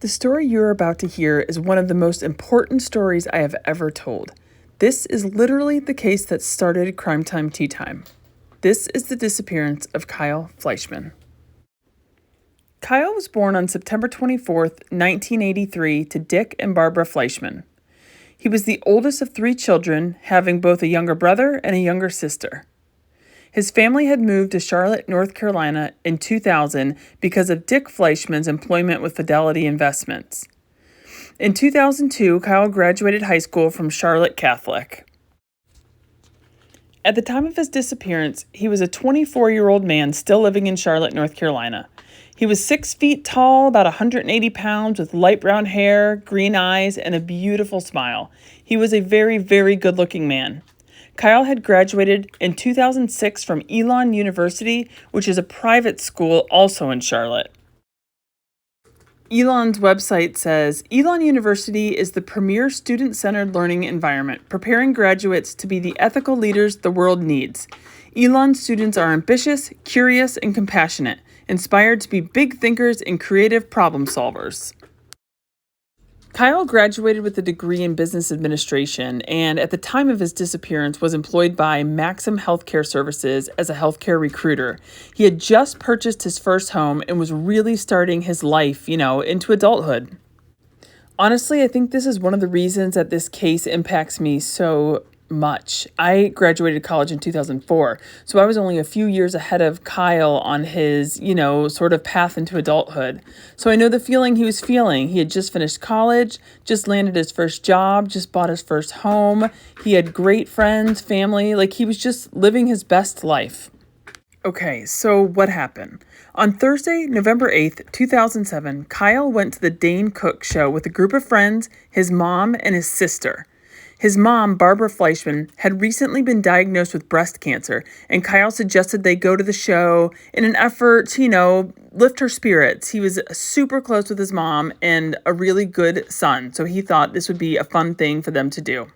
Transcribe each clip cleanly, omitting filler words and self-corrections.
The story you're about to hear is one of the most important stories I have ever told. This is literally the case that started Crime Time Tea Time. This is the disappearance of Kyle Fleischmann. Kyle was born on September 24th, 1983 to Dick and Barbara Fleischmann. He was the oldest of three children, having both a younger brother and a younger sister. His family had moved to Charlotte, North Carolina in 2000 because of Dick Fleischmann's employment with Fidelity Investments. In 2002, Kyle graduated high school from Charlotte Catholic. At the time of his disappearance, he was a 24-year-old man still living in Charlotte, North Carolina. He was 6 feet tall, about 180 pounds, with light brown hair, green eyes, and a beautiful smile. He was a very, very good-looking man. Kyle had graduated in 2006 from Elon University, which is a private school also in Charlotte. Elon's website says, Elon University is the premier student-centered learning environment, preparing graduates to be the ethical leaders the world needs. Elon students are ambitious, curious, and compassionate, inspired to be big thinkers and creative problem solvers. Kyle graduated with a degree in business administration and at the time of his disappearance was employed by Maxim Healthcare Services as a healthcare recruiter. He had just purchased his first home and was really starting his life, into adulthood. Honestly, I think this is one of the reasons that this case impacts me so much. I graduated college in 2004, so I was only a few years ahead of Kyle on his, sort of path into adulthood. So I know the feeling he was feeling. He had just finished college, just landed his first job, just bought his first home. He had great friends, family, like he was just living his best life. Okay, so what happened? On Thursday, November 8th, 2007, Kyle went to the Dane Cook show with a group of friends, his mom, and his sister. His mom, Barbara Fleischmann, had recently been diagnosed with breast cancer, and Kyle suggested they go to the show in an effort to, lift her spirits. He was super close with his mom and a really good son, so he thought this would be a fun thing for them to do.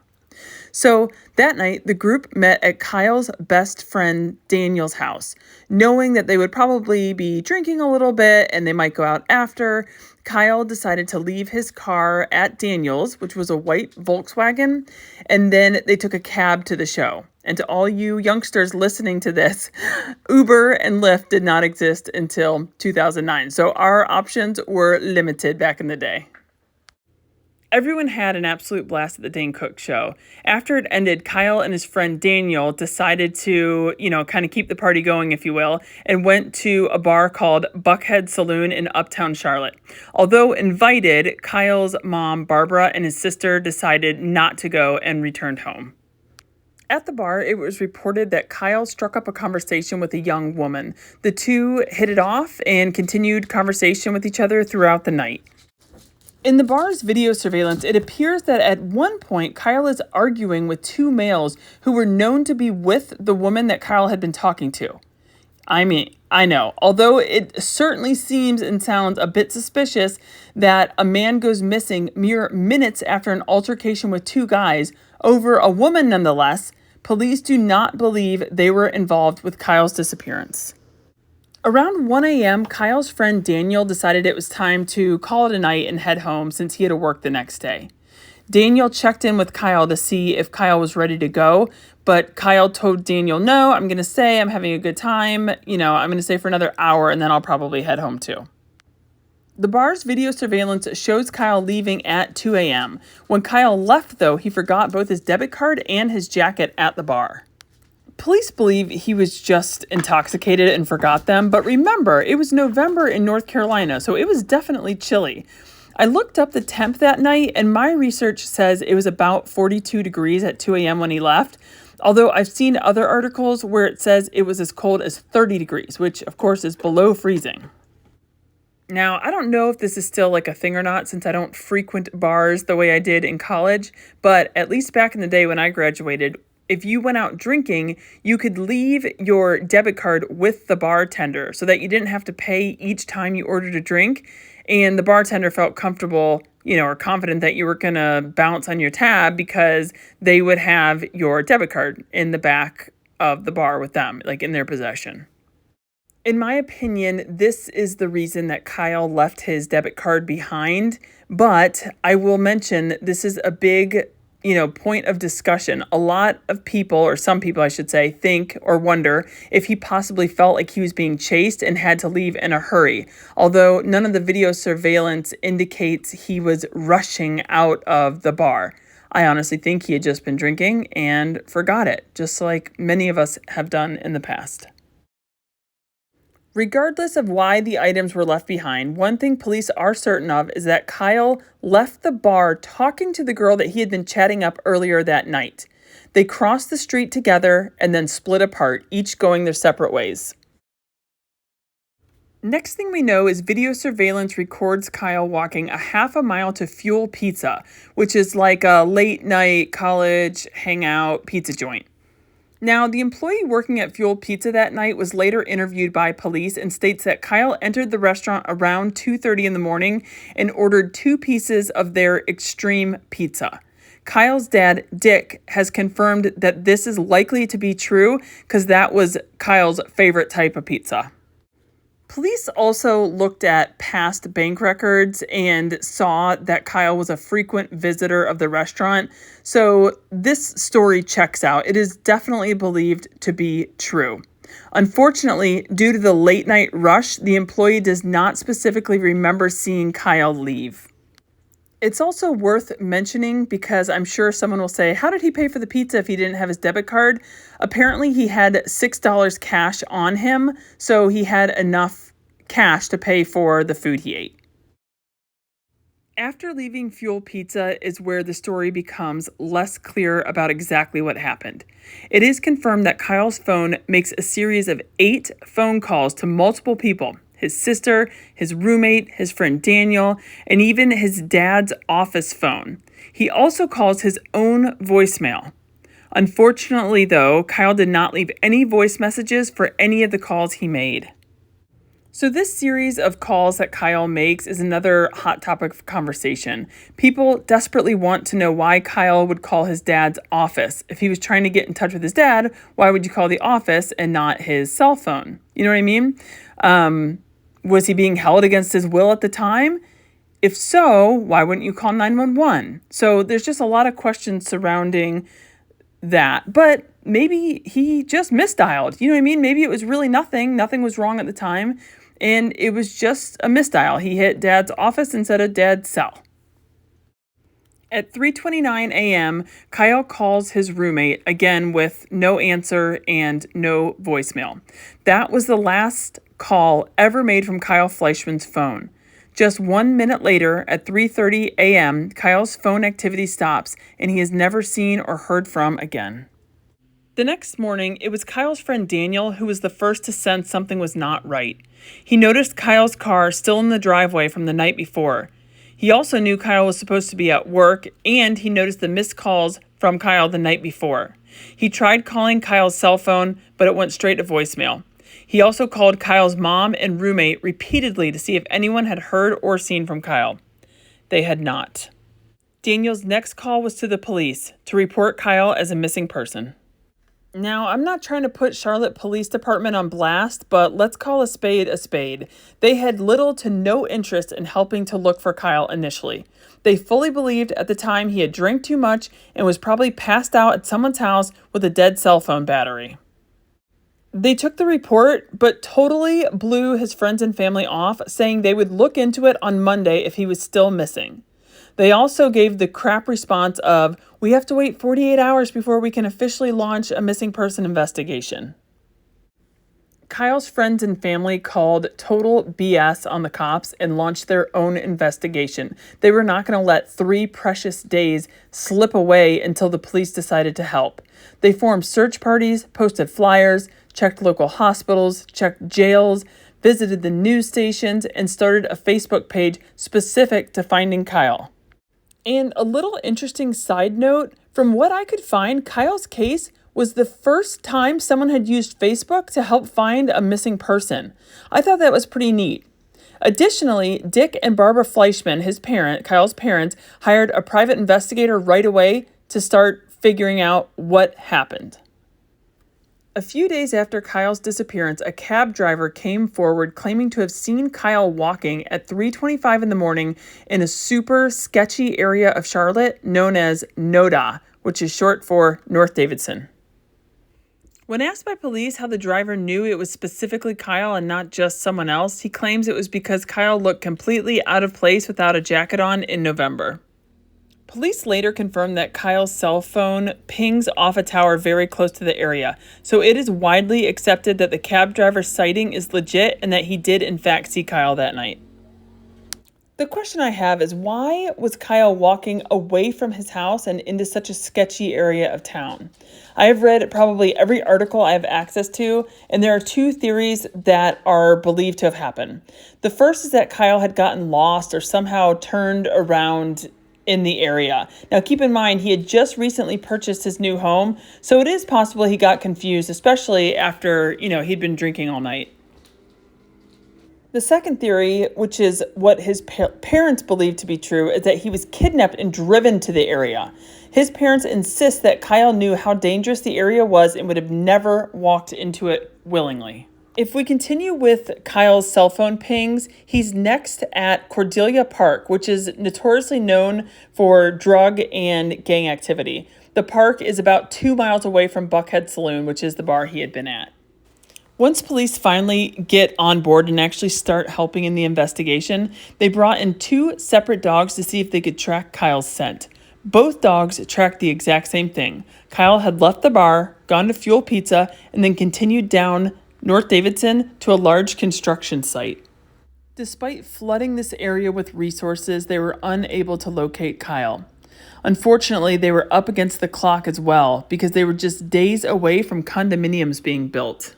So that night, the group met at Kyle's best friend Daniel's house. Knowing that they would probably be drinking a little bit and they might go out after, Kyle decided to leave his car at Daniel's, which was a white Volkswagen, and then they took a cab to the show. And to all you youngsters listening to this, Uber and Lyft did not exist until 2009, so our options were limited back in the day. Everyone had an absolute blast at the Dane Cook show. After it ended, Kyle and his friend Daniel decided to, kind of keep the party going, if you will, and went to a bar called Buckhead Saloon in Uptown Charlotte. Although invited, Kyle's mom, Barbara, and his sister decided not to go and returned home. At the bar, it was reported that Kyle struck up a conversation with a young woman. The two hit it off and continued conversation with each other throughout the night. In the bar's video surveillance, it appears that at one point, Kyle is arguing with two males who were known to be with the woman that Kyle had been talking to. I know, although it certainly seems and sounds a bit suspicious that a man goes missing mere minutes after an altercation with two guys over a woman nonetheless, police do not believe they were involved with Kyle's disappearance. Around 1 a.m., Kyle's friend Daniel decided it was time to call it a night and head home since he had to work the next day. Daniel checked in with Kyle to see if Kyle was ready to go, but Kyle told Daniel, no, I'm going to stay. I'm having a good time. I'm going to stay for another hour and then I'll probably head home too. The bar's video surveillance shows Kyle leaving at 2 a.m. When Kyle left, though, he forgot both his debit card and his jacket at the bar. Police believe he was just intoxicated and forgot them, but remember, it was November in North Carolina, so it was definitely chilly. I looked up the temp that night, and my research says it was about 42 degrees at 2 a.m. when he left, although I've seen other articles where it says it was as cold as 30 degrees, which, of course, is below freezing. Now, I don't know if this is still like a thing or not since I don't frequent bars the way I did in college, but at least back in the day when I graduated, if you went out drinking, you could leave your debit card with the bartender so that you didn't have to pay each time you ordered a drink. And the bartender felt comfortable, or confident that you were going to bounce on your tab because they would have your debit card in the back of the bar with them, like in their possession. In my opinion, this is the reason that Kyle left his debit card behind, but I will mention this is a big, point of discussion. A lot of people, or some people I should say, think or wonder if he possibly felt like he was being chased and had to leave in a hurry. Although none of the video surveillance indicates he was rushing out of the bar. I honestly think he had just been drinking and forgot it, just like many of us have done in the past. Regardless of why the items were left behind, one thing police are certain of is that Kyle left the bar talking to the girl that he had been chatting up earlier that night. They crossed the street together and then split apart, each going their separate ways. Next thing we know is video surveillance records Kyle walking a half a mile to Fuel Pizza, which is like a late night college hangout pizza joint. Now, the employee working at Fuel Pizza that night was later interviewed by police and states that Kyle entered the restaurant around 2:30 in the morning and ordered 2 pieces of their extreme pizza. Kyle's dad, Dick, has confirmed that this is likely to be true because that was Kyle's favorite type of pizza. Police also looked at past bank records and saw that Kyle was a frequent visitor of the restaurant. So this story checks out. It is definitely believed to be true. Unfortunately, due to the late night rush, the employee does not specifically remember seeing Kyle leave. It's also worth mentioning because I'm sure someone will say, how did he pay for the pizza if he didn't have his debit card? Apparently, he had $6 cash on him, so he had enough cash to pay for the food he ate. After leaving Fuel Pizza is where the story becomes less clear about exactly what happened. It is confirmed that Kyle's phone makes a series of 8 phone calls to multiple people. His sister, his roommate, his friend Daniel, and even his dad's office phone. He also calls his own voicemail. Unfortunately, though, Kyle did not leave any voice messages for any of the calls he made. So this series of calls that Kyle makes is another hot topic of conversation. People desperately want to know why Kyle would call his dad's office. If he was trying to get in touch with his dad, why would you call the office and not his cell phone? You know what I mean? Was he being held against his will at the time? If so, why wouldn't you call 911? So there's just a lot of questions surrounding that. But maybe he just misdialed. You know what I mean? Maybe it was really nothing. Nothing was wrong at the time. And it was just a misdial. He hit dad's office instead of dad's cell. At 3:29 a.m., Kyle calls his roommate, again with no answer and no voicemail. That was the last call ever made from Kyle Fleischmann's phone. Just 1 minute later, at 3:30 a.m., Kyle's phone activity stops, and he is never seen or heard from again. The next morning, it was Kyle's friend Daniel who was the first to sense something was not right. He noticed Kyle's car still in the driveway from the night before. He also knew Kyle was supposed to be at work, and he noticed the missed calls from Kyle the night before. He tried calling Kyle's cell phone, but it went straight to voicemail. He also called Kyle's mom and roommate repeatedly to see if anyone had heard or seen from Kyle. They had not. Daniel's next call was to the police to report Kyle as a missing person. Now, I'm not trying to put Charlotte Police Department on blast, but let's call a spade a spade. They had little to no interest in helping to look for Kyle initially. They fully believed at the time he had drank too much and was probably passed out at someone's house with a dead cell phone battery. They took the report, but totally blew his friends and family off, saying they would look into it on Monday if he was still missing. They also gave the crap response of, we have to wait 48 hours before we can officially launch a missing person investigation. Kyle's friends and family called total BS on the cops and launched their own investigation. They were not going to let 3 precious days slip away until the police decided to help. They formed search parties, posted flyers, checked local hospitals, checked jails, visited the news stations, and started a Facebook page specific to finding Kyle. And a little interesting side note, from what I could find, Kyle's case was the first time someone had used Facebook to help find a missing person. I thought that was pretty neat. Additionally, Dick and Barbara Fleischmann, Kyle's parents, hired a private investigator right away to start figuring out what happened. A few days after Kyle's disappearance, a cab driver came forward claiming to have seen Kyle walking at 3:25 in the morning in a super sketchy area of Charlotte known as NODA, which is short for North Davidson. When asked by police how the driver knew it was specifically Kyle and not just someone else, he claims it was because Kyle looked completely out of place without a jacket on in November. Police later confirmed that Kyle's cell phone pings off a tower very close to the area, so it is widely accepted that the cab driver's sighting is legit and that he did in fact see Kyle that night. The question I have is, why was Kyle walking away from his house and into such a sketchy area of town? I have read probably every article I have access to, and there are two theories that are believed to have happened. The first is that Kyle had gotten lost or somehow turned around in the area. Now, keep in mind, he had just recently purchased his new home, so it is possible he got confused, especially after, he'd been drinking all night. The second theory, which is what his parents believe to be true, is that he was kidnapped and driven to the area. His parents insist that Kyle knew how dangerous the area was and would have never walked into it willingly. If we continue with Kyle's cell phone pings, he's next at Cordelia Park, which is notoriously known for drug and gang activity. The park is about 2 miles away from Buckhead Saloon, which is the bar he had been at. Once police finally get on board and actually start helping in the investigation, they brought in 2 separate dogs to see if they could track Kyle's scent. Both dogs tracked the exact same thing. Kyle had left the bar, gone to Fuel Pizza, and then continued down North Davidson to a large construction site. Despite flooding this area with resources, they were unable to locate Kyle. Unfortunately, they were up against the clock as well because they were just days away from condominiums being built.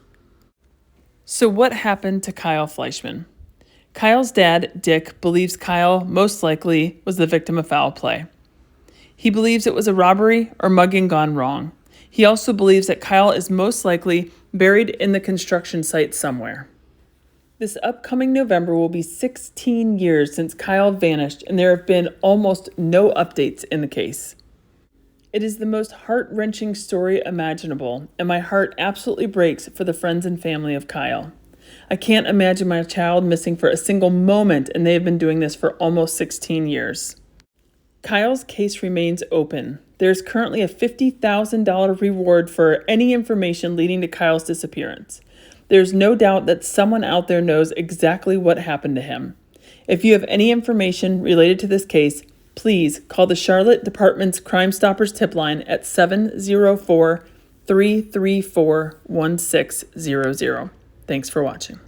So what happened to Kyle Fleischmann? Kyle's dad, Dick, believes Kyle most likely was the victim of foul play. He believes it was a robbery or mugging gone wrong. He also believes that Kyle is most likely buried in the construction site somewhere. This upcoming November will be 16 years since Kyle vanished, and there have been almost no updates in the case. It is the most heart-wrenching story imaginable, and my heart absolutely breaks for the friends and family of Kyle. I can't imagine my child missing for a single moment, and they have been doing this for almost 16 years. Kyle's case remains open. There's currently a $50,000 reward for any information leading to Kyle's disappearance. There's no doubt that someone out there knows exactly what happened to him. If you have any information related to this case, please call the Charlotte Department's Crime Stoppers tip line at 704-334-1600. Thanks for watching.